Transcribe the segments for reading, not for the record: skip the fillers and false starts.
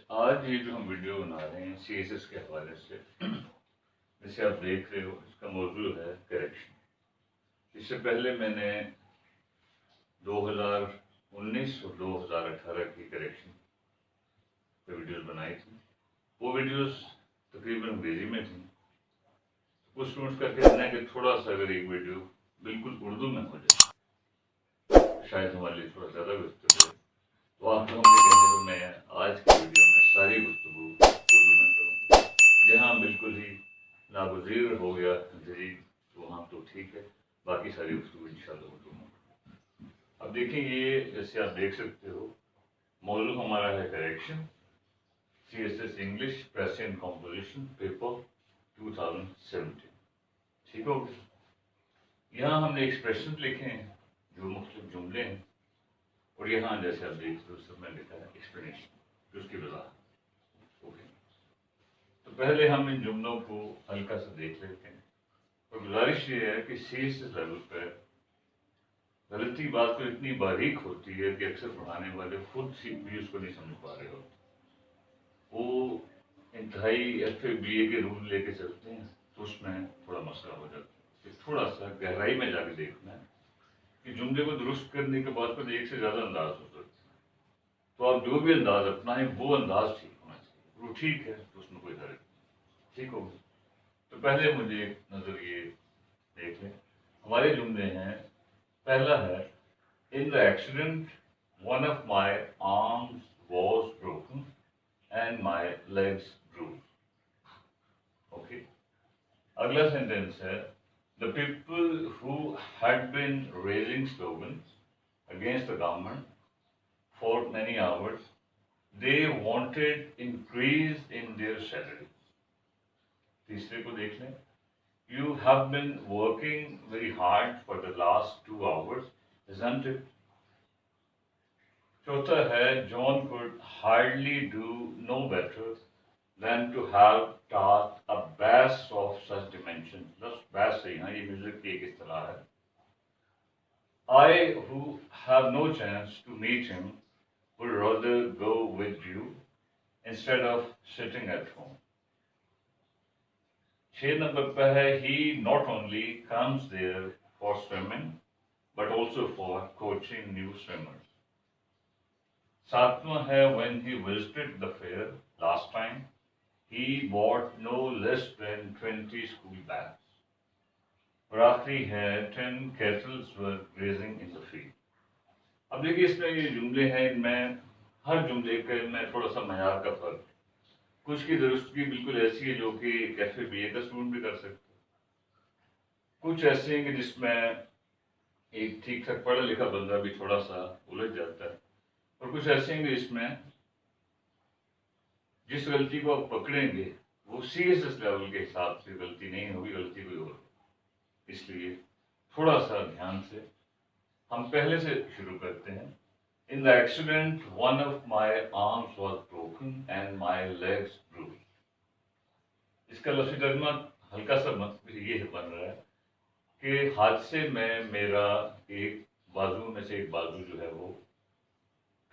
आज ये जो हम वीडियो बना रहे हैं CSS के हवाले से, जैसे आप देख रहे हो, इसका मौजूद है करेक्शन। इससे पहले मैंने 2019 और 2018 की करेक्शन पे वीडियोस बनाई थी। वो वीडियोस तकरीबन अंग्रेजी में थी। कुछ स्टूडेंट्स का कहना है कि थोड़ा सा अगर एक वीडियो बिल्कुल उर्दू में हो जाए शायद हमारे लिए थोड़ा ज़्यादा बेहतर है। तो आप लोगों के कहने पर मैं आज की वीडियो में सारी गुफ्तगू उर्दू में करूँगा। जहाँ बिल्कुल ही नागुज़ीर हो गया अंग्रेजी वहाँ तो ठीक है, बाकी सारी गुफ्तगू इंशाल्लाह उर्दू में। अब देखिए, ये जैसे आप देख सकते हो, मौजूद हमारा है correction, CSS English press and composition paper 2017। ठीक हो गया। यहाँ हमने एक्सप्रेशन लिखे हैं जो मुख्तलिफ जुमले हैं, और यहाँ जैसे आप देख रहे हो सब में लिखा है एक्सप्लेनेशन, उसकी वजह। ओके, तो पहले हम इन जुमलों को हल्का सा देख लेते हैं। और गुजारिश ये है कि CSS लेवल पर गलती बात तो इतनी बारीक होती है कि अक्सर पढ़ाने वाले खुद भी उसको नहीं समझ पा रहे होते। वो इंतहाई FABA के रूल लेके चलते हैं, तो उसमें थोड़ा मसला हो जाता है। थोड़ा सा गहराई में जाके देखना है कि जुमले को दुरुस्त करने के बाद फिर एक से ज़्यादा अंदाज हो सकते हैं। तो आप जो भी अंदाज अपनाएं वो अंदाज ठीक होना चाहिए। वो ठीक है तो उसमें कोई हर्ज नहीं। ठीक होगा। तो पहले मुझे नजर ये देख लें, हमारे जुमले हैं। पहला है, in the accident one of my arms was broken and my legs bruised. Okay, अगला सेंटेंस है, the people who had been raising slogans against the government for many hours, they wanted increase in their salaries. तीसरे को देख लें, you have been working very hard for the last 2 hours, isn't it? चौथा है, John could hardly do no better than to have taught a bass of such dimensions. बस bass है यहाँ, ये म्यूजिक की एक इस्तेलाह है। I who have no chance to meet him would rather go with you instead of sitting at home. 6 number पर है, he not only comes there for swimming but also for coaching new swimmers. 7वां है, when he visited the fair last time, he bought no less than 20 school bags. और आखिरी है, 10 cattle were grazing in the field. अब देखिए, इसमें ये जुमले हैं, इनमें हर जुमले के में थोड़ा सा मयार का फर्क। कुछ की दुरुस्तगी बिल्कुल ऐसी है जो कि कैफे BA का स्टूडेंट भी कर सकते हैं। कुछ ऐसे हैं कि जिसमें एक ठीक ठाक पढ़ा लिखा बंदा भी थोड़ा सा उलझ जाता है, और कुछ ऐसे हैं कि जिसमें जिस गलती को आप पकड़ेंगे वो CSS लेवल के हिसाब से गलती नहीं होगी, गलती कोई और। इसलिए थोड़ा सा ध्यान से हम पहले से शुरू करते हैं। In the accident, one of my arms was broken and my legs bruised. इसका लफ्ज़ी तर्जुमा हल्का सा ये बन रहा है कि हादसे में मेरा एक बाजू में से एक बाजू जो है वो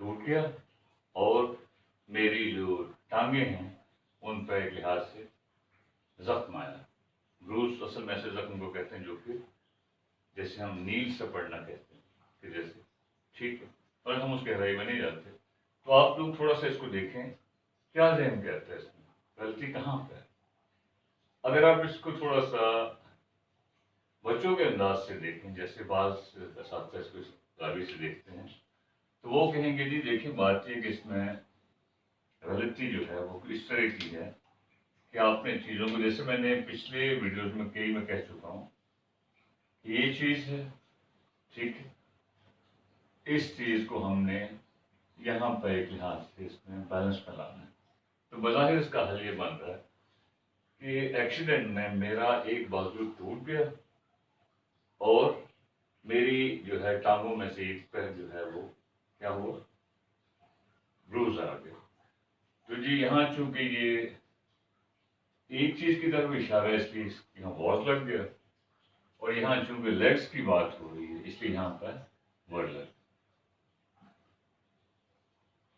टूट गया, और मेरी जो टांगे हैं उन पर एक लिहाज से जख्म आया। ब्रूज असल में ऐसे जख्म को कहते हैं जो कि जैसे हम नील से पड़ना कहते हैं कि जैसे, ठीक है, और हम उस गहराई में नहीं जाते। तो आप लोग थोड़ा सा इसको देखें, क्या जहन कहता है इसमें, गलती कहाँ पे है। अगर आप इसको थोड़ा सा बच्चों के अंदाज से देखें, जैसे बाज साथ इसको गावी से देखते हैं, तो वो कहेंगे जी देखिए, बात ये कि इसमें गलती जो है वो इस तरह की है कि आपने चीज़ों को, जैसे मैंने पिछले वीडियोस में कई में कह चुका हूँ, ये चीज़ है, ठीक है, इस चीज़ को हमने यहाँ पर एक लिहाज से इसमें बैलेंस में लाना है। तो बज़ाहिर इसका हल ये बन रहा है कि एक्सीडेंट में मेरा एक बाजू टूट गया और मेरी जो है टांगों में से एक पैर जो है वो क्या हुआ, ब्रूज आ गया। तो जी यहाँ चूंकि ये एक चीज की तरफ इशारा है इसलिए यहाँ वॉज लग गया, और यहाँ चूंकि लेग्स की बात हो रही है इसलिए यहाँ पर वर्ड लग।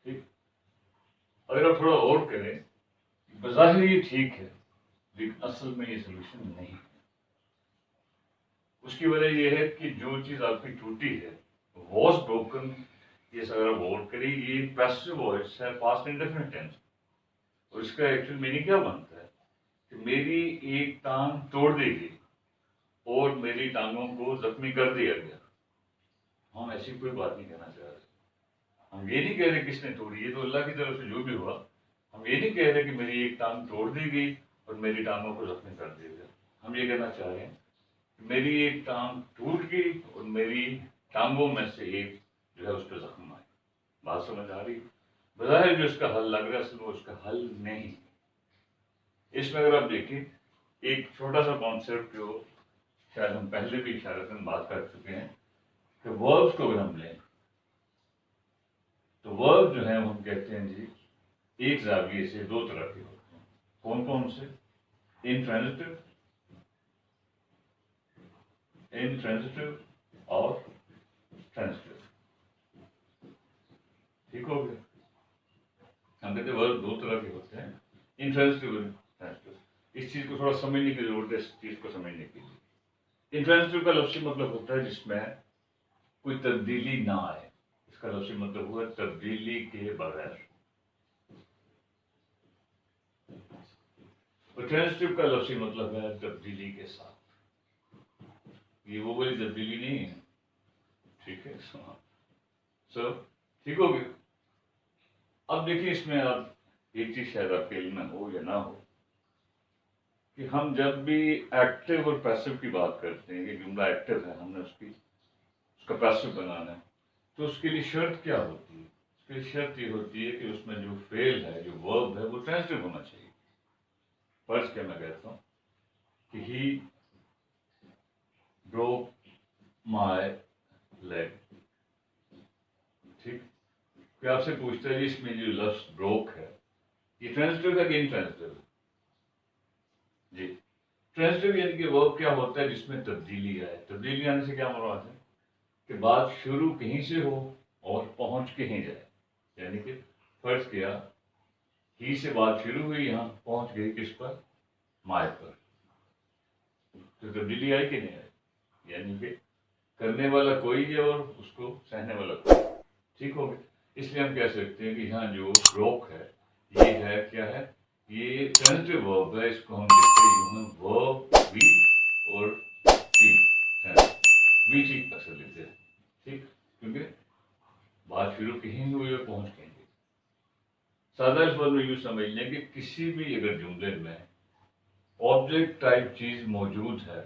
ठीक, अगर आप थोड़ा और करें, बज़ाहिर ये ठीक है लेकिन असल में ये सोल्यूशन नहीं है। उसकी वजह यह है कि जो चीज़ आपकी टूटी है, वॉज ब्रोकन, ये अगर आप गौर करें, ये पैसिव वॉइस है, पास्ट इंडेफिनिट टेंस। और इसका एक्चुअल मीनिंग क्या बनता है कि मेरी एक टांग तोड़ दी गई और मेरी टांगों को जख्मी कर दिया गया। हम ऐसी कोई बात नहीं कहना चाह रहे। हम ये नहीं कह रहे किसने तोड़ी, ये तो अल्लाह की तरफ से जो भी हुआ। हम ये नहीं कह रहे कि मेरी एक टांग तोड़ दी गई और मेरी टांगों को जख्मी कर दिया गया। हम ये कहना चाह रहे हैं कि मेरी एक टांग टूट गई और मेरी टांगों में से एक जो है उस पर जख्म आए। बात समझ आ रही? बज़ाहिर जो इसका हल लग रहा है, असल वो उसका हल नहीं। इसमें अगर आप देखिए, एक छोटा सा कॉन्सेप्ट जो शायद हम पहले भी इशारतन बात कर चुके हैं कि वर्ब्स को अगर हम लें तो वर्ब जो है हम कहते हैं जी, एक जाविये से दो तरह के होते हैं। कौन कौन से? इंट्रांजिटिव, इंट्रांजिटिव और ट्रांजिटिव। ठीक हो गया? हम कहते हैं वर्ब दो तरह के होते हैं, इंट्रांजिटिव और ट्रांजिटिव। इस चीज को थोड़ा समझने की जरूरत है, इस चीज को समझने के लिए। इंट्रांजिटिव का लफ्ज़ी मतलब होता है जिसमें कोई तब्दीली ना आए। इसका लफ्ज़ी मतलब हुआ तब्दीली के बगैर। ट्रांजिटिव का लफ्ज़ी मतलब है तब्दीली के साथ। ये वो वाली तब्दीली नहीं है। ठीक है, सो ठीक हो गया। अब देखिए, इसमें आप एक चीज शायद आपके इल्म में हो या ना हो कि हम जब भी एक्टिव और पैसिव की बात करते हैं कि जुमला एक्टिव है, हमने उसका पैसिव बनाना है, तो उसके लिए शर्त क्या होती है? उसके लिए शर्त ये होती है कि उसमें जो फेल है, जो वर्ब है, वो ट्रांजिटिव होना चाहिए। फर्ज क्या मैं कहता हूँ कि ही ब्रोक माय लेग। ठीक, क्या आपसे पूछता है इसमें जो लफ्ज ब्रोक है, ये ट्रांजिटिव है कि इनट्रांजिटिव है? जी, ट्रांजिटिव यानी कि वर्ब क्या होता है जिसमें तब्दीली आए। तब्दीली आने से क्या मुराद है कि बात शुरू कहीं से हो और पहुंच कहीं जाए। यानी कि फर्ज किया, ही से बात शुरू हुई, यहाँ पहुंच गई किस पर? माय पर। तो तब्दीली आई कि नहीं आई? यानी कि करने वाला कोई है और उसको सहने वाला कोई। ठीक हो गया? इसलिए हम कह सकते हैं कि यहाँ जो ब्रोक है, ये है क्या है? ये ट्रांजिटिव वर्ब है। इसको हम लिखते यूं हैं, वर्ब बी और टी, वी टी अक्सर लिखते हैं। ठीक, क्योंकि बात शुरू कहीं हुई और पहुंच कहीं गई। सादा इस बात में यूं समझ लें कि किसी भी अगर जुमले में ऑब्जेक्ट टाइप चीज मौजूद है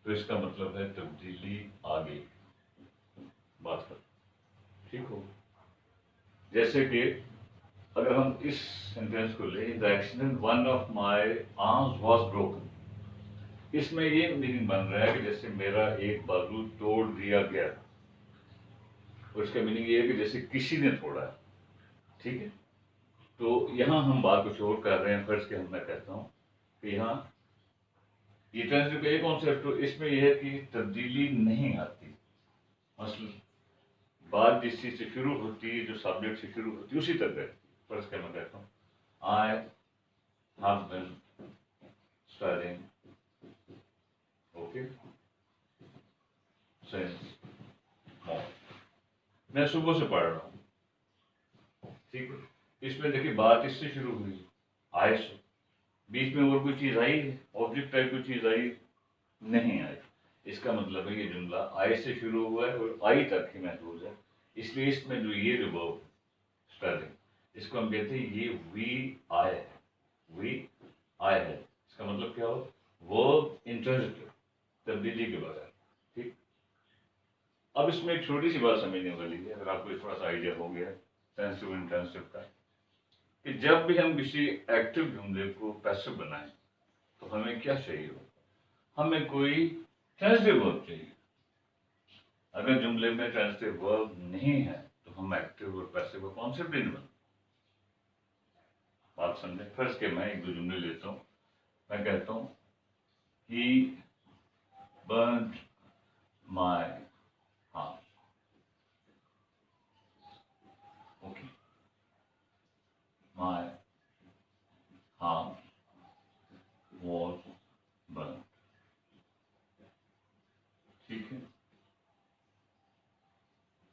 तो इसका मतलब है तब्दीली आ गई। बात कर, ठीक हो? जैसे कि अगर हम इस सेंटेंस को लें, the accident one of my arms was broken, इसमें ये मीनिंग बन रहा है कि जैसे मेरा एक बाजू तोड़ दिया गया। और इसका मीनिंग ये है कि जैसे किसी ने तोड़ा है। ठीक है, तो यहाँ हम बात कुछ और कर रहे हैं। फर्ज के हम मैं कहता हूँ कि यहाँ ये ट्रांजिटिव का ये कॉन्सेप्ट, तो इसमें यह है कि तब्दीली नहीं आती। मसलन बात जिस चीज से शुरू होती है, जो सब्जेक्ट से शुरू होती है, उसी तक रहती है। फर्ज के मैं कहता हूँ, I have been studying, okay, since morning. मैं सुबह से पढ़ रहा हूँ। ठीक है, इसमें देखिए बात इससे शुरू हुई, आई से। बीच में और कोई चीज आई, ऑब्जेक्ट टाइप कोई चीज आई? नहीं आई। इसका मतलब है ये जुमला आई से शुरू हुआ है और आई तक ही महफूज है। इसलिए इसमें जो ये वर्ब स्पेलिंग, इसको हम कहते हैं ये वी आई है। वी आई है, इसका मतलब क्या हो? वर्ब इंट्रांजिटिव, तब्दीली के बगैर। ठीक, अब इसमें एक छोटी सी बात समझने वाली है, अगर आपको थोड़ा सा आइडिया हो गया ट्रांजिटिव इंट्रांजिटिव का, कि जब भी हम किसी एक्टिव जुमले को पैसिव बनाएं तो हमें क्या चाहिए हो? हमें कोई ट्रांजिटिव वर्ब चाहिए। अगर जुमले में ट्रांजिटिव वर्ब नहीं है तो हम एक्टिव और पैसिव का कॉन्सेप्ट ही नहीं बनता। बात समझे? फर्ज के मैं एक दो जुमले लेता हूँ। मैं कहता हूँ he burned my house, okay,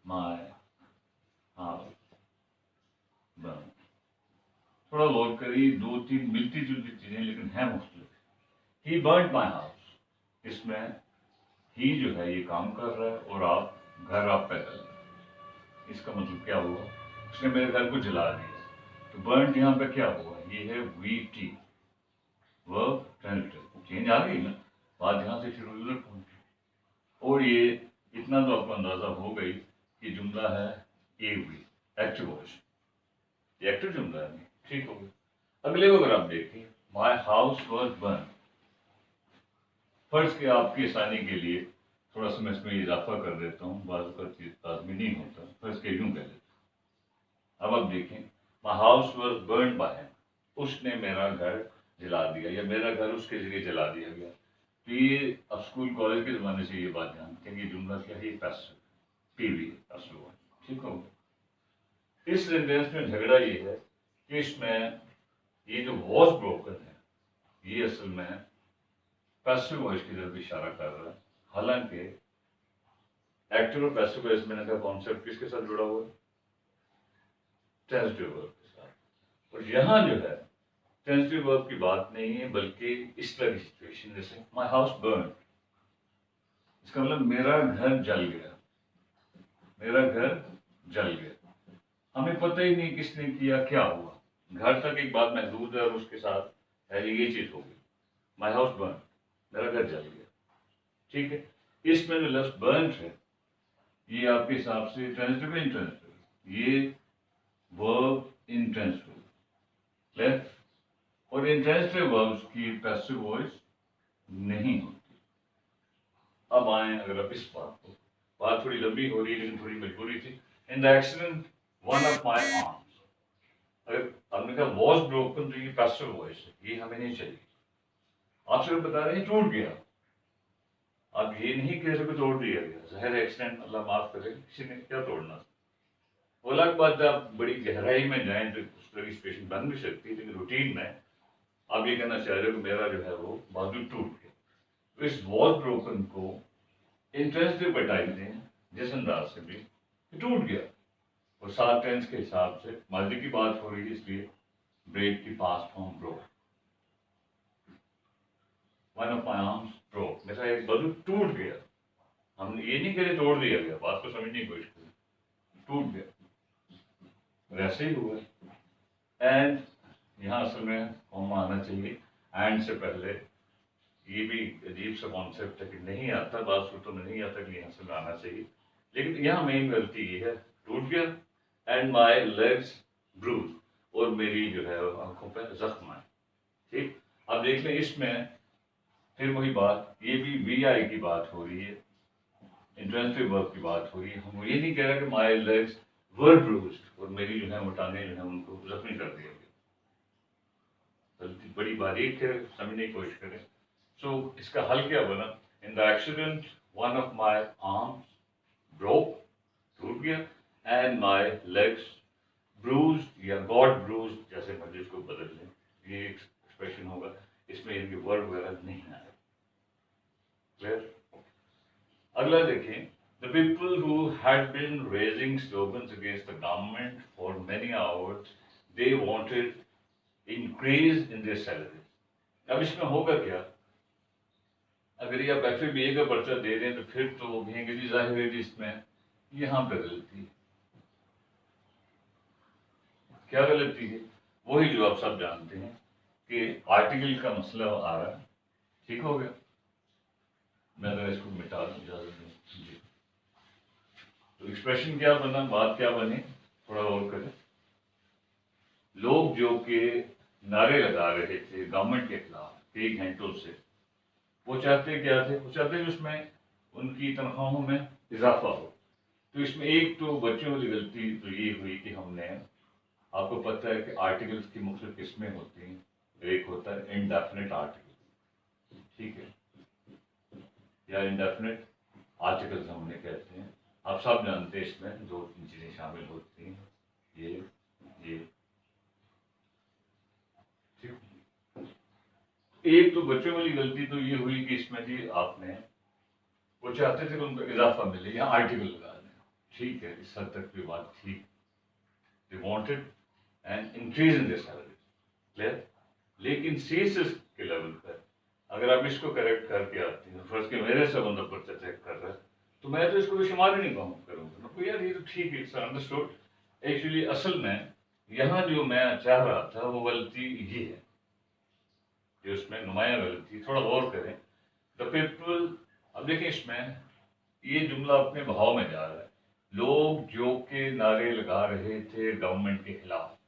my house burn. थोड़ा गौर करिए, दो तीन मिलती जुलती चीजें लेकिन हैं मुख्तलिफ। ही बर्न माई हाउस, इसमें ही जो है ये काम कर रहा है और घर आप पैदल रहे हैं। इसका मतलब क्या हुआ, उसने मेरे घर को जला दिया। तो बर्न यहाँ पे क्या हुआ, ये है V T verb transitive, change आ गई ना, बात यहाँ से शुरू उधर पहुंची। और ये इतना तो आपको अंदाजा हो गई कि जुमला है ए वी, एक्टिव वॉइस, ये एक्टिव जुमला है, ठीक हो गया। अगले को अगर आप देखिए, माई हाउस वॉज बर्न। फर्ज के आपकी आसानी के लिए थोड़ा सा मैं इसमें इजाफा कर देता हूँ, बाजू का चीज लाजमी नहीं होता, फर्ज के यूं कह देता। अब आप देखें, my house was burn by him, उसने मेरा घर जला दिया या मेरा घर उसके जरिए जला दिया गया। तो ये अब स्कूल कॉलेज के जमाने से ये बात जानते हैं कि जुमला क्या है, पैसिव पीवी पैसिव, ठीक हो। इस सेंटेंस में झगड़ा ये है कि इसमें ये जो वॉज ब्रोकन है ये असल में पैसिव वॉइस की तरफ इशारा कर रहा है, हालांकि एक्टिव और पैसिव वॉइस में का कॉन्सेप्ट किसके साथ जुड़ा हुआ है, ट्रांजिटिव वर्ब के साथ। और यहाँ जो है ट्रांजिटिव वर्ब की बात नहीं है, बल्कि इस तरह की सिचुएशन जैसे माई हाउस बर्न, इसका मतलब मेरा घर जल गया, मेरा घर जल गया। हमें पता ही नहीं किसने किया, क्या हुआ, घर तक एक बात महदूद है और उसके साथ है ये चीज हो गई, माई हाउस बर्न, मेरा घर जल गया, ठीक है। इसमें जो लफ्ज बर्न है ये आपके हिसाब से ट्रांजिटिव इंट्रांजिटिव, ये वर्ब इंट्रांजिटिव लेफ्ट, और इंट्रांजिटिव वर्ब्स की पैसिव वॉइस नहीं होती। अब आए अगर आप इस बात थोड़ी लंबी हो रही है लेकिन थोड़ी मजबूरी थी। इन the accident one of my arms, अगर हमने कहा वॉज ब्रोकन तो ये पैसिव वॉइस है, ये हमें नहीं चाहिए। आप सिर्फ बता रहे हैं टूट गया, आप ये नहीं कह रहे तोड़ दिया गया। जाहिर एक्सीडेंट, अल्लाह माफ करे, किसी ने क्या तोड़ना। वो अलग बात है, आप बड़ी गहराई में जाएं तो उस तरह की सिचुएशन बन भी सकती है, लेकिन रूटीन में आप ये कहना चाह रहे हो कि मेरा जो है वो बाजू टूट गया। तो इस वॉज ब्रोकन को इंट्रांजिटिव बताई दें जिस अंदाज से भी टूट गया, और सात टेंस के हिसाब से माजी की बात हो रही है, इसलिए ब्रेक की past form broke, one of my arms broke, मेरा एक बाजू टूट गया। हम ये नहीं कह रहे तोड़ दिया गया, बात को समझने की कोशिश करें, टूट गया, वैसे ही हुआ। एंड यहाँ असल में कॉमा आना चाहिए, एंड से पहले। ये भी अजीब सा कॉन्सेप्ट है कि नहीं आता, बात सूत्रों में नहीं आता कि यहाँ से आना चाहिए, लेकिन यहाँ मेन गलती ये है, टूट गया। एंड माई लेग्स ब्रूज, और मेरी जो है आंखों पर जख्म है, ठीक। अब देख लें इसमें फिर वही बात, ये भी वी आई की बात हो रही है, इंट्रांजिटिव वर्ब की बात हो रही है। हम ये नहीं कह रहे कि माई लेग्स वर ब्रूज्ड, और मेरी जो है वो टांगे जो है उनको जख्मी कर दिया गया। बड़ी बारीक है, समझने की कोशिश करें। सो इसका हल क्या बना, इन the accident one of my arms broke, टूट गया, एंड माई लेग्स ब्रूज्ड या गॉट ब्रूज्ड, जैसे मर्जी इसको बदल लें, ये एक्सप्रेशन होगा, इसमें इनके वर्ड वगैरह नहीं आए। क्लियर। अगला देखें, the people who had been raising slogans against the government for many hours, they wanted increase in their salary. अब इसमें होगा क्या, अगर ये आप FABA का पर्चा दे रहे हैं तो फिर तो वो कहेंगे जी जाहिर है इसमें यहाँ पे गलती है। क्या गलती है, वही जो आप सब जानते हैं कि आर्टिकल का मसला आ रहा है, ठीक हो गया। मैं अगर इसको मिटा दूं, इजाजत दें, तो एक्सप्रेशन क्या बना, बात क्या बनी, थोड़ा और करें। लोग जो कि नारे लगा रहे थे गवर्नमेंट के खिलाफ कई घंटों से, वो चाहते क्या थे, वो चाहते उसमें उनकी तनख्वाहों में इजाफा हो। तो इसमें एक तो बच्चों वाली गलती तो ये हुई कि हमने, आपको पता है कि आर्टिकल्स की मुख्तलिफ किस्में होती हैं, एक होता है इनडेफिनेट आर्टिकल, ठीक है, या इनडेफिनेट आर्टिकल्स हमने कहते हैं। आप सब जानते हैं इसमें दो तीन चीजें शामिल होती हैं, ये ठीक। एक तो बच्चों वाली गलती तो ये हुई कि इसमें जी आपने, वो चाहते थे कि उनको इजाफा मिले, यहाँ आर्टिकल लगा दें, ठीक है, इस हद तक भी बात ठीक, they wanted and increase in this salary, clear. लेकिन सीएसएस के लेवल पर अगर आप इसको करेक्ट करके आते हैं, फर्स्ट के मेरे से बंदा पर्चा चेक कर रहा है, तो मैं तो इसको शुमार ही नहीं करूँगा, तो यार ये तो ठीक है, इट्स अंडरस्टूड। एक्चुअली असल में यहाँ जो मैं चाह रहा था वो गलती ये है, जो उसमें नुमाया गलती, थोड़ा गौर करें। द पीपल, अब देखिए इसमें ये जुमला अपने भाव में जा रहा है, लोग जो के नारे लगा रहे थे गवर्नमेंट के खिलाफ,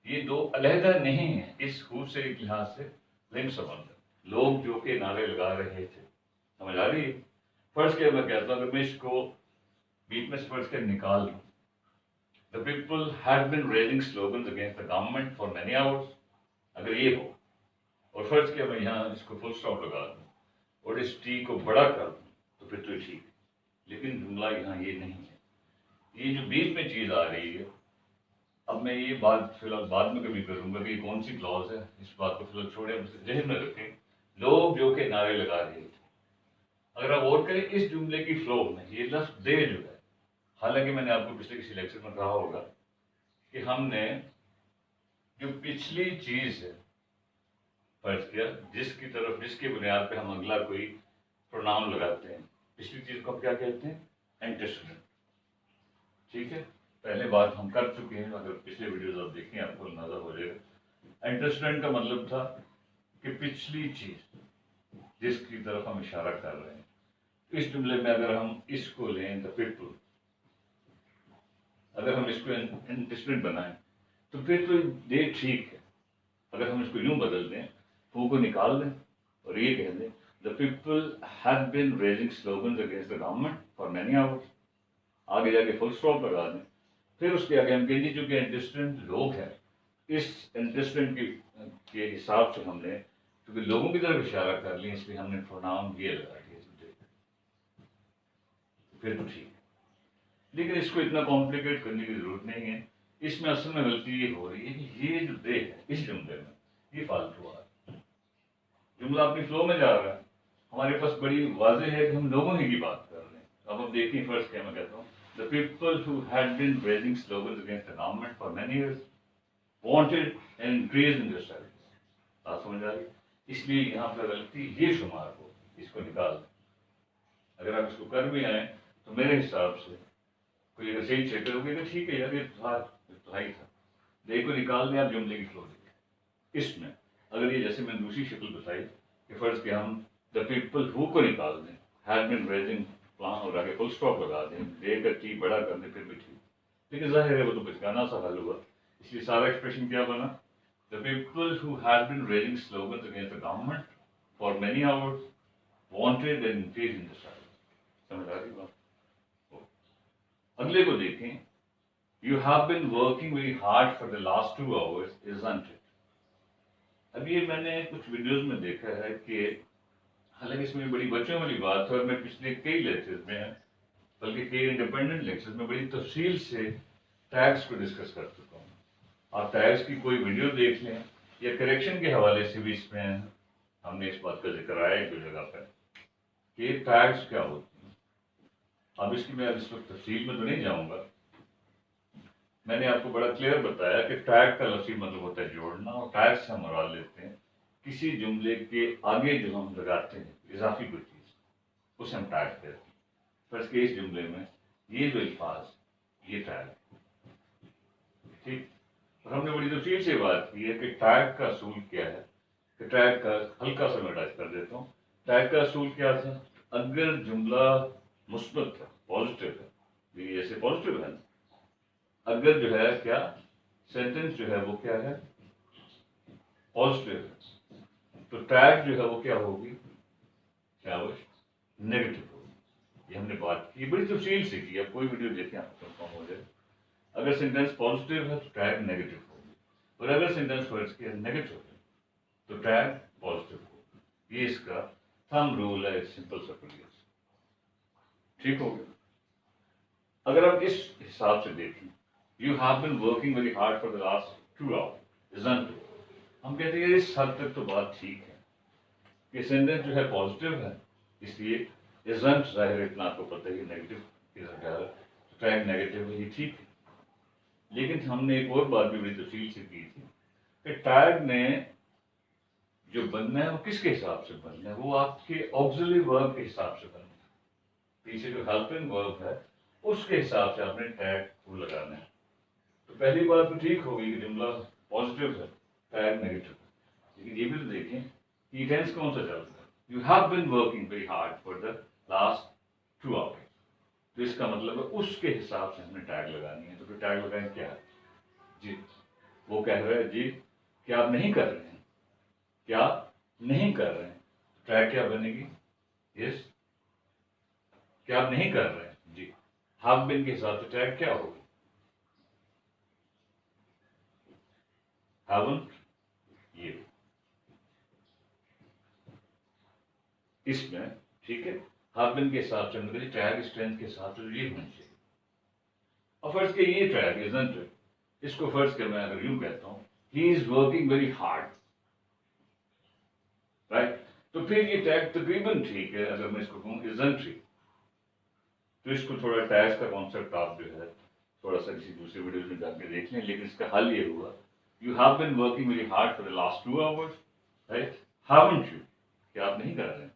ये दो अलहदा नहीं है इस खूब से एक लिहाज से, लिंक संबंध। लोग जो के नारे लगा रहे थे, समझ आ रही है। फर्स्ट क्या मैं कहता हूँ, अगर मैं इसको बीच में से फर्स्ट क्या निकाल दूँ, the people had been raising slogans against the government for many hours, अगर ये हो, और फर्स्ट क्या मैं यहाँ इसको फुल स्टॉप लगा दूँ और इस टी को बड़ा कर दूँ, तो फिर तो ठीक। लेकिन जुमला यहाँ ये नहीं है, ये जो बीच में चीज़ आ रही है, अब मैं ये बात फिलहाल बाद में कभी करूंगा कि कौन सी क्लॉज है, इस बात को फिलहाल छोड़े, जहन में रखें। लोग जो के नारे लगा रहे थे, अगर आप गौर करें इस जुमले की फ्लो में ये लफ्ज दे जो है, हालांकि मैंने आपको पिछले किसी लेक्चर में कहा होगा कि हमने जो पिछली चीज है फर्ज किया, जिसकी तरफ जिसकी बुनियाद पे हम अगला कोई प्रोनाउन लगाते हैं, पिछली चीज को हम क्या कहते हैं, एंटेसिडेंट, ठीक है। पहले बात हम कर चुके हैं, अगर पिछले वीडियोस आप देखें आपको अंदाजा हो जाएगा। एंटेसिडेंट का मतलब था कि पिछली चीज जिसकी तरफ हम इशारा कर रहे हैं। इस जुमले में अगर हम इसको लें द पीपल, अगर हम इसको एंटेसिडेंट बनाएं तो फिर तो ये ठीक है। अगर हम इसको यूं बदल दें, फू को निकाल दें और ये कह दें the people have been raising slogans against the government for many hours, आगे जाके फुल स्टॉप लगा दें, फिर उसके आगे हम कहेंगे जो कि एंटेसिडेंट लोग हैं, इस एंटेसिडेंट के हिसाब से हमने क्योंकि लोगों की तरफ इशारा कर लिया, इसलिए हमने प्रोनाउन ये लगा दिया, फिर तो ठीक। लेकिन इसको इतना कॉम्प्लिकेट करने की जरूरत नहीं है। इसमें असल में गलती ये हो रही है कि ये जो दे है इस जुमले में, ये फालतू आ रहा है, जुमला अपनी फ्लो में जा रहा है, हमारे पास बड़ी वाजह है कि हम लोगों ही की बात कर रहे हैं। अब हम देखिए फर्स्ट क्या मैं कहता हूँ, the people who had been raising slogans against the government for many years wanted an increase in their salaries, बात समझ आ रही। इसलिए यहाँ पर गलती ये शुमार हो, इसको निकाल दें। अगर आप इसको कर भी आए तो मेरे हिसाब से कोई अगर सही चेक करोगे तो ठीक है यार, ये तो ही था, देखो निकाल दें आप जुमले की फ्लो देखिए। इसमें अगर ये जैसे मैंने दूसरी शक्ल बताई कि फर्ज के हम द पीपल हु को निकाल दें, हैड बीन रेजिंग प्लान और आगे फुल स्टॉप लगा दें, दे कर टी बड़ा कर दें, फिर भी ठीक। लेकिन जाहिर है वो तो बचकाना सा हल हुआ, इसलिए सारा एक्सप्रेशन क्या बना, the people who had been raising slogans against the government for many hours wanted an increase in the salary, समझ आ रही बात। अगले को देखें, you have been working very hard for the last 2 hours isn't it. अब ये मैंने कुछ वीडियोस में देखा है कि हालांकि इसमें बड़ी बच्चों वाली बात है, और मैं पिछले कई लेक्चर्स में, बल्कि कई इंडिपेंडेंट लेक्चर्स में बड़ी तफसील से टैग्स को डिस्कस कर चुका हूँ। आप टैग्स की कोई वीडियो देख लें या करेक्शन के हवाले से भी इसमें हमने इस बात का जिक्र आया एक दो जगह पर कि टैग्स क्या होती हैं। अब इसकी मैं इस वक्त तफसील में तो नहीं जाऊँगा, मैंने आपको बड़ा क्लियर बताया कि टैग का लफ्ज़ी मतलब होता है जोड़ना, और टैग से हम मुराद लेते हैं किसी जुमले के आगे जो हम लगाते हैं इजाफी कोई चीज़, उसे हम टैग कहते हैं। फर्स्ट के इस जुमले में ये जो अल्फाज, ये टैग, ठीक। और हमने बड़ी तफसील से बात की है कि टैग का असूल क्या है, कि टैग का हल्का सा मैं टच कर देता हूँ। टैग का असूल क्या था, अगर जुमला मुस्बत है, पॉजिटिव है, ये ऐसे पॉजिटिव है, अगर जो है क्या सेंटेंस जो है वो क्या है, पॉजिटिव है, तो टैग जो है वो क्या होगी, क्या वो नेगेटिव होगी। ये हमने बात की, बड़ी तफसील से की, अब कोई वीडियो देखें आपको कंफर्म हो जाए। अगर सेंटेंस पॉजिटिव है तो टैग नेगेटिव होगी, और अगर सेंटेंस फर्ज किया नेगेटिव है तो टैग पॉजिटिव होगी। ये इसका थंब रूल है, सिंपल सा क्लियर, ठीक हो गया। अगर आप इस हिसाब से देखें, you have been working very hard for the last 2 hours isn't it, हम कहते हैं इस हद तक तो बात ठीक है कि सेंटेंस जो है पॉजिटिव है, इसलिए इजंट जाहिर इतना आपको पता है कि नेगेटिव इजंट है, टैग नेगेटिव है, ये ठीक है। लेकिन हमने एक और बात भी बड़ी तफसील से की थी कि टैग ने जो बनना है वो किसके हिसाब से बनना है, वो आपके ऑक्सिलरी वर्ब के हिसाब से बनना है। पीछे जो हेल्पिंग वर्ब है उसके हिसाब से आपने टैग को लगाना है। तो पहली बात तो ठीक होगी कि जुमला पॉजिटिव है, टैग नेगेटिव है। लेकिन ये भी तो देखें कि टेंस कौन सा चलता है, you have been working very hard for the last 2 hours. तो इसका मतलब है उसके हिसाब से हमने टैग लगानी है। तो फिर टैग लगाएं क्या है जी, वो कह रहे हैं जी कि आप नहीं कर रहे हैं, क्या नहीं कर रहे हैं, टैग क्या बनेगी, यस, क्या आप नहीं कर रहे हैं जी, हैव बीन के हिसाब से टैग क्या होगी, हैवंट। ये इसमें ठीक है, हैव बीन के हिसाब से मतलब टैग स्ट्रेंथ के हिसाब से ये होना चाहिए। और फर्ज के ये टैग इजंट इट, इसको फर्ज के मैं अगर यूं कहता हूं he is working very hard, right, तो फिर ये टैग तकरीबन ठीक है। अगर मैं इसको कहूँ इजंट ही, तो इसको थोड़ा टैग का कॉन्सेप्ट आप जो है थोड़ा सा किसी दूसरे वीडियो में जाके देख लें। लेकिन इसका हल ये हुआ, you have been working very hard for the last 2 hours, right, haven't you, क्या आप नहीं कर रहे हैं।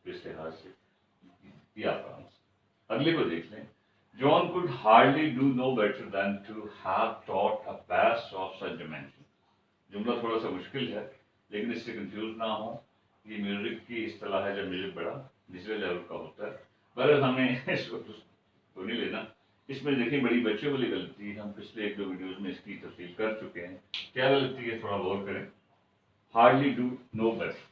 तो इस लिहाज से ये आपका आंसर। अगले को देख लें, John could hardly do no better than to have taught a bass of such dimension. जुमला थोड़ा सा मुश्किल है लेकिन इससे कंफ्यूज ना हो, ये म्यूजिक की इस्तेलाह है जब म्यूजिक बड़ा निचले लेवल का होता है। पर हमें इसको तो नहीं लेना। इसमें देखिए बड़ी बच्चों वाली गलती हम पिछले 1-2 वीडियोस में इसकी तफसील कर चुके हैं। क्या गलती है, थोड़ा गौर करें। हार्डली डू नो बेटर,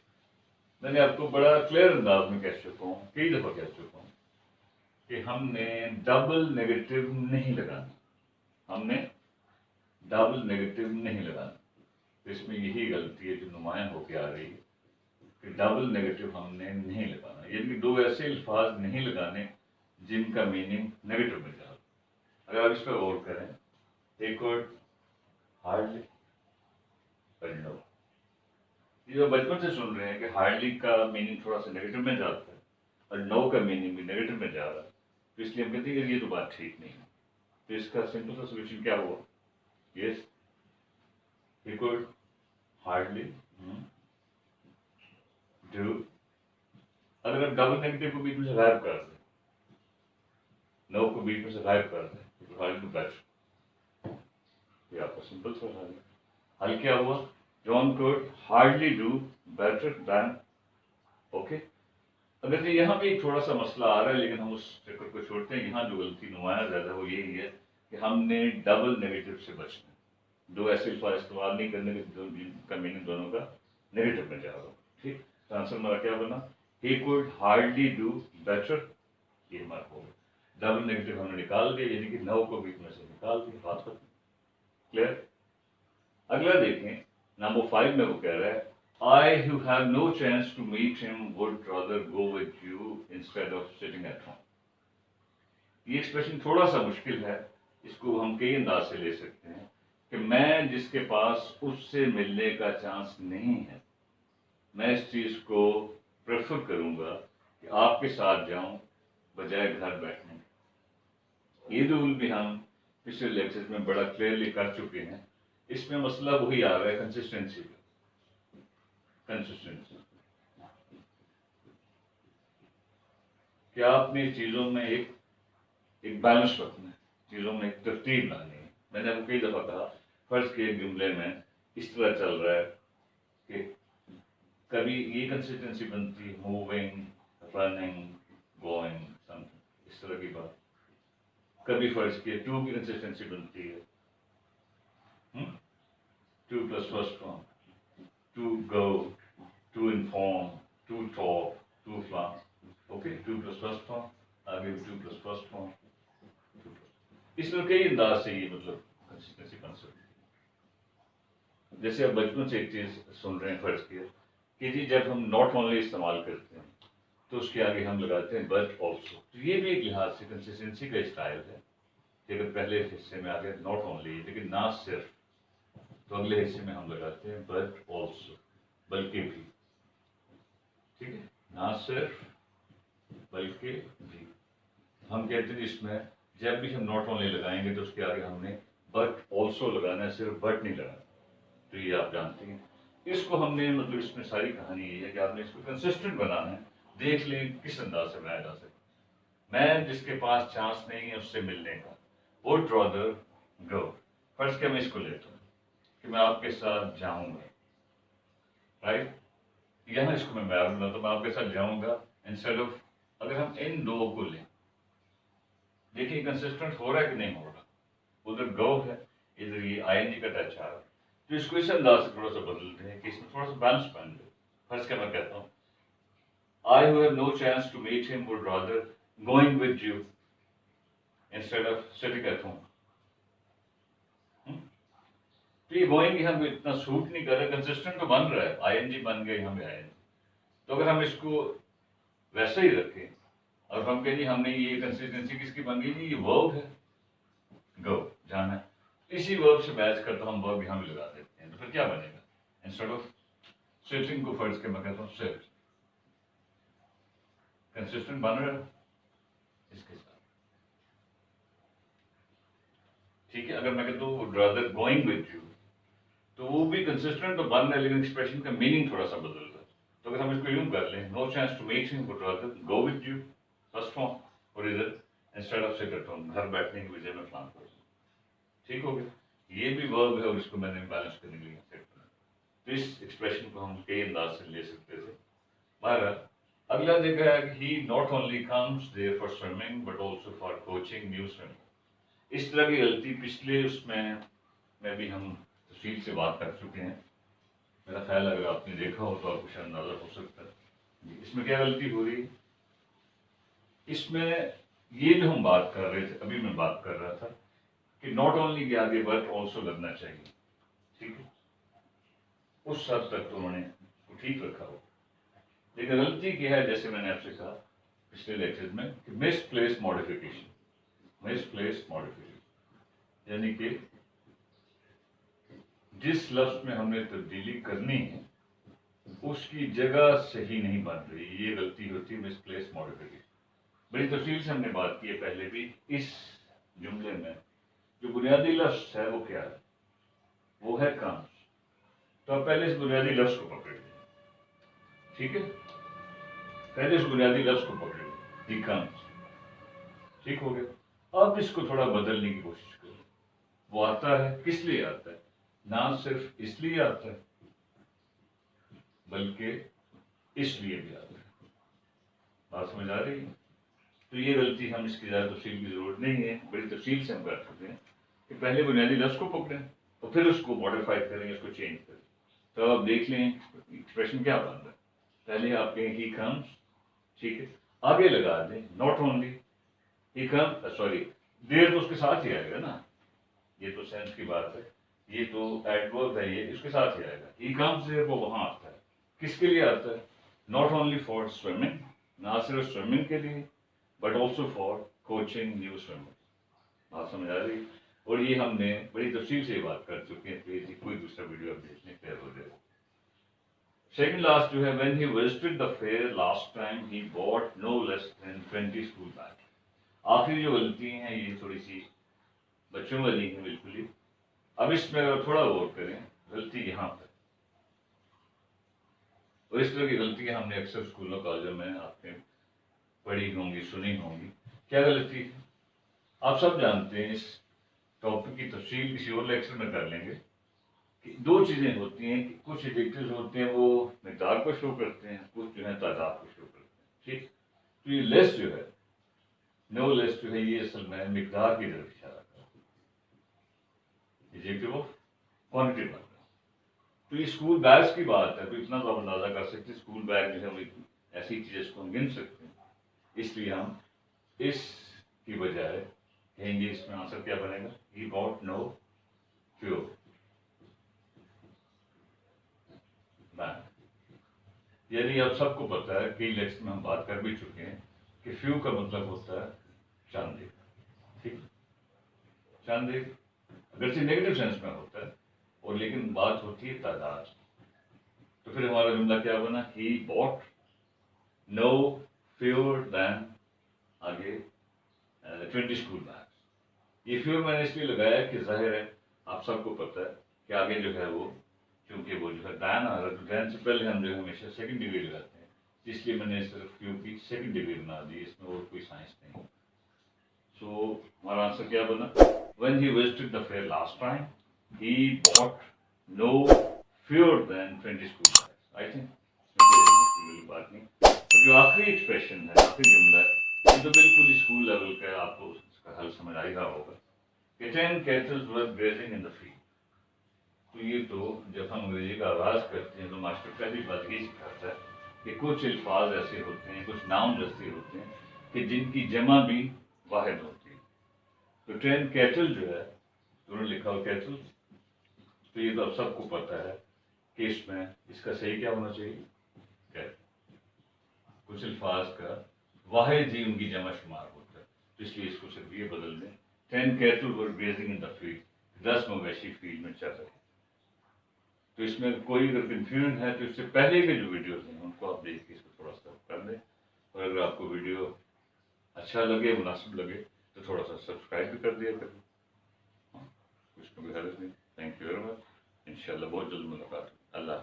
मैंने आपको बड़ा क्लियर अंदाज में कह चुका हूँ, कई दफा कह चुका हूँ कि हमने डबल नेगेटिव नहीं लगाना, हमने डबल नेगेटिव नहीं लगाना। तो इसमें यही गलती है जो नुमायां होकर आ रही है कि डबल नेगेटिव हमने नहीं लगाना, यानी कि 2 ऐसे अल्फाज नहीं लगाने जिनका मीनिंग नेगेटिव में जा। अगर आप इस पर गौर करें, एक वर्ड हार्डली और नो, ये जो बचपन से सुन रहे हैं कि हार्डली का मीनिंग थोड़ा सा नेगेटिव में जाता है और नो का मीनिंग भी नेगेटिव में जा रहा है, तो इसलिए हम कहते हैं कि ये तो बात ठीक नहीं है। तो इसका सिंपल सा सोल्यूशन क्या हुआ, yes, he could hardly do। अगर आप डबल नेगेटिव को बीच में से गायब कर दें, नो को बीच में से गायब कर दें, तो हार्डली डू बेटर। ये आपका सिंपल सा हल है। हल क्या हुआ, John could hardly do better than, okay. अगर यहाँ पे थोड़ा सा मसला आ रहा है लेकिन हम उस चक्कर को छोड़ते हैं। यहाँ जो गलती नुमाया ज्यादा वो यही है कि हमने डबल नेगेटिव से बचना, 2 ऐसे अल्फाज इस्तेमाल नहीं करने का मीनिंग दोनों का नेगेटिव में जा रहा हो, ठीक। तो आंसर हमारा क्या बना, he could hardly do better, ये हमारा हो गया। डबल नेगेटिव हमने निकाल दिया, यानी कि नो को बीच में से निकाल दिया, बात खत्म, क्लियर। अगला देखें, नंबर 5 में वो कह रहा है, I who have no chance to meet him would rather go with you instead of sitting at home। ये एक्सप्रेशन थोड़ा सा मुश्किल है, इसको हम कई अंदाज से ले सकते हैं कि मैं जिसके पास उससे मिलने का चांस नहीं है, मैं इस चीज को प्रेफर करूंगा कि आपके साथ जाऊं बजाय घर बैठने के। ये रूल भी हम पिछले लेक्चर में बड़ा क्लियरली कर चुके हैं। इसमें मसला वही आ रहा है, कंसिस्टेंसी का, कंसिस्टेंसी। क्या आपने चीजों में एक बैलेंस रखना है, चीजों में एक तरतीब लानी है। मैंने आपको कई दफा कहा, फर्ज के एक जुमले में इस तरह चल रहा है कि कभी ये कंसिस्टेंसी बनती है, मूविंग, रनिंग, गोइंग, समथिंग, इस तरह की बात। कभी फर्ज के टू की कंसिस्टेंसी बनती है, to plus first form, to go, to inform, to talk, to plan, okay, to plus first form, आगे टू प्लस फर्स्ट फॉर्म। इसमें कई अंदाज से ये मतलब कंसिस्टेंसी बन सकती है। जैसे आप बचपन से एक चीज सुन रहे हैं, फर्ज किया कि जी जब हम नॉट ओनली इस्तेमाल करते हैं तो उसके आगे हम लगाते हैं बट ऑल्सो। तो ये भी एक लिहाज से कंसिस्टेंसी का स्टाइल है कि अगर पहले हिस्से में आ गया नॉट ओनली लेकिन ना सिर्फ, तो अगले हिस्से में हम लगाते हैं बट ऑल्सो, बल्कि भी, ठीक है, ना सिर्फ बल्कि भी। हम कहते हैं इसमें जब भी हम नॉट ओनली लगाएंगे तो उसके आगे हमने बट ऑल्सो लगाना है, सिर्फ बट नहीं लगाना। तो ये आप जानते हैं। इसको हमने मतलब इसमें सारी कहानी ये है कि आपने इसको कंसिस्टेंट बनाना है। देख लें किस अंदाज से बनाया जा सकता। मैं जिसके पास चांस नहीं है उससे मिलने का, वुड रादर गो। फर्स्ट के मैं इसको लेता हूँ कि मैं आपके साथ जाऊंगा, राइट। यहाँ इसको मैं बनाता तो मैं आपके साथ जाऊंगा इंस्टेड ऑफ, अगर हम इन दो को लें, देखिए कंसिस्टेंट हो रहा है कि नहीं हो रहा। उधर गो है, इधर ये आईएनजी का टच आ रहा है। तो इसको इस अंदाज से थोड़ा सा बदलते हैं कि इसमें थोड़ा सा बैलेंस बन जाए। फर्स्ट क्या मैं कहता हूँ, I who have no chance to meet him would rather going with you instead of sitting at home. तो ये गोइंग हम इतना सूट नहीं कर रहे, कंसिस्टेंट तो बन रहा है, आईएनजी बन गए यहाँ पे आईएनजी। तो अगर हम इसको वैसे ही रखें और हम कहें जी हमने ये कंसिस्टेंसी किसकी बन गई जी, ये वर्ब है, गो जाना है, इसी वर्ब से मैच करता हम वर्ब यहाँ भी लगा देते हैं। तो फिर क्या बनेगा, इंस्टेड ऑफ सिटिंग को फर्ज के मैं कहता हूँ सिट। कंसिस्टेंट बन रहा है इसके साथ, ठीक है। अगर मैं कहता हूँ रादर गोइंग विद यू, तो वो भी कंसिस्टेंट तो बन रहा है, लेकिन एक्सप्रेशन का मीनिंग थोड़ा सा बदल रहा है। तो अगर हम इसको यूं कर लें, no chance to meet him would rather go with you, first form, और इधर instead of sit at home, घर बैठने की वजह में प्लान कर, ठीक हो गया। ये भी वर्ब है और इसको मैंने बैलेंस करने के लिए सेट किया। तो इस एक्सप्रेशन को हम कई अंदाज से ले सकते थे। बहरहाल अगला देखा है कि he not only comes there for swimming but also for coaching new swimming. इस तरह की गलती पिछले उसमें में भी हम तफसील से बात कर चुके हैं। मेरा ख्याल अगर आपने देखा हो तो आपको शायद अंदाजा हो सकता है इसमें क्या गलती हो रही है। इसमें ये जो हम बात कर रहे थे, अभी मैं बात कर रहा था कि नॉट ओनली के आगे बट ऑल्सो लगना चाहिए, ठीक है। उस हद तक तो उन्होंने ठीक रखा हो, लेकिन गलती क्या है, जैसे मैंने आपसे कहा पिछले लेक्चर में, कि मिसप्लेस मॉडिफिकेशन। मिसप्लेस मॉडिफिकेशन यानी कि जिस लफ्ज में हमने तब्दीली करनी है उसकी जगह सही नहीं बन रही, ये गलती होती है, मिसप्लेस मॉडिफिकेशन। बड़ी तफसील से हमने बात की है पहले भी। इस जुमले में जो बुनियादी लफ्ज है वो क्या है, वो है कम्स। तो आप पहले इस बुनियादी लफ्ज को पकड़ लें, ठीक है। पहले इस बुनियादी लफ्ज को पकड़ लें, ही कम्स, ठीक हो गया। अब इसको थोड़ा बदलने की कोशिश करें। वो आता है, किस लिए आता है, ना सिर्फ इसलिए आता है बल्कि इसलिए भी आता है। बात समझ आ रही है। तो ये गलती हम इसकी ज़्यादा तफसील की ज़रूरत नहीं है, बड़ी तफसील से हम कर सकते हैं कि पहले बुनियादी लफ्ज़ को पकड़ें और फिर उसको मॉडिफाई करें, उसको चेंज करें। तो आप देख लें एक्सप्रेशन क्या बन रहा है। पहले आप कहें ही कम्स, ठीक है, आगे लगा दें not only he come, sorry देर तो उसके साथ ही आएगा ना, ये तो सेंस की बात है, ये तो एडवर्ब है, ये इसके साथ ही आएगा। ही कम्स देयर वो वहां आता है, किसके लिए आता है, नॉट ओनली फॉर स्विमिंग, ना सिर्फ स्विमिंग के लिए, but also for coaching new swimmer. बात समझ आ रही। और ये हमने बड़ी तफसील से बात कर चुके हैं, प्लीज कोई दूसरा वीडियो आप देखने क्लियर हो जाएगा। सेकंड लास्ट जो है, when he visited the fair last time he bought no less than 20 school bag. आखिरी जो गलती है ये थोड़ी सी बच्चों वाली है बिल्कुल ही। अब इसमें अगर थोड़ा गौर करें, गलती यहाँ पर, और इस तरह की गलतियां हमने अक्सर स्कूलों कॉलेजों में आपने पढ़ी होंगी, सुनी होंगी। क्या गलती है, आप सब जानते हैं। इस टॉपिक की तफसील किसी और लेक्चर में कर लेंगे कि दो चीजें होती हैं कि कुछ एडिक्टिव्स होते हैं वो मिकदार को शो करते हैं, कुछ जो है तादाद को शो करते हैं, ठीक। तो ये लेस जो है, नो लेस जो है, ये असल में मिकदार की तरफ इशारा करता है, एडिक्टिव ऑफ क्वांटिटी बन रहा है। तो ये स्कूल बैग्स की बात है, तो इतना तो आप अंदाजा कर सकते हैं स्कूल बैग जो है वो ऐसी चीज जिसको हम गिन सकते हैं। इसलिए हम इसकी बजाय कहेंगे, इसमें आंसर क्या बनेगा, ही बॉट नो फ्यू बैग। यानी अब सबको पता है, कई लेक्चर में हम बात कर भी चुके हैं कि फ्यू का मतलब होता है चंद एक, ठीक। चंद एक अगर से नेगेटिव सेंस में होता है, और लेकिन बात होती है तादाद। तो फिर हमारा जुमला क्या बना, he bought no fewer than आगे 20 स्कूल बैग्स। ये फ्योर मैंने इसलिए लगाया कि जाहिर है आप सबको पता है कि आगे जो है वो, क्योंकि वो जो है डायन आ रहा है, तो डायन से पहले हम जो है हमेशा सेकंड डिग्री लगाते हैं, इसलिए मैंने सिर्फ फ्यू की सेकंड डिग्री बना दी, इसमें और कोई साइंस नहीं। सो हमारा आंसर क्या बना? When he visited the fair last time, he bought no fewer than 20 school bags. I think इसमें बात नहीं। तो जो आखिरी एक्सप्रेशन है, आखिरी जुमला है, ये तो बिल्कुल स्कूल लेवल का है, आपको उसका हल समझ आ ही रहा होगा। 10 cattle were grazing in the field. तो ये तो जब हम अंग्रेजी का आगाज करते हैं तो मास्टर पहली बात ये सिखाता है कि कुछ अल्फाज ऐसे होते हैं, कुछ नाउन ऐसे होते हैं कि जिनकी जमा भी वाहिद होती है। तो 10 कैटल जो है, उन्होंने लिखा हो कैटल, तो ये तो अब सबको पता है कि इसमें इसका सही क्या होना चाहिए? कैटल। कुछ अल्फाज का वाहिद ही उनकी जमा शुमार होता है, तो इसलिए इसको सिर्फ ये बदल दें, 10 cattle were grazing in the field, 10 मवेशी फील्ड में चल रहे। तो इसमें कोई अगर कंफ्यूजन है तो इससे पहले के जो वीडियोस हैं उनको आप देख के इसको थोड़ा सा कर दें, और अगर आपको वीडियो अच्छा लगे, मुनासिब लगे, तो थोड़ा सा सब्सक्राइब भी कर दिया करें। कुछ तो भी हर्ज नहीं। Thank you very much. इंशाल्लाह बहुत जल्द मुलाकात। अल्लाह।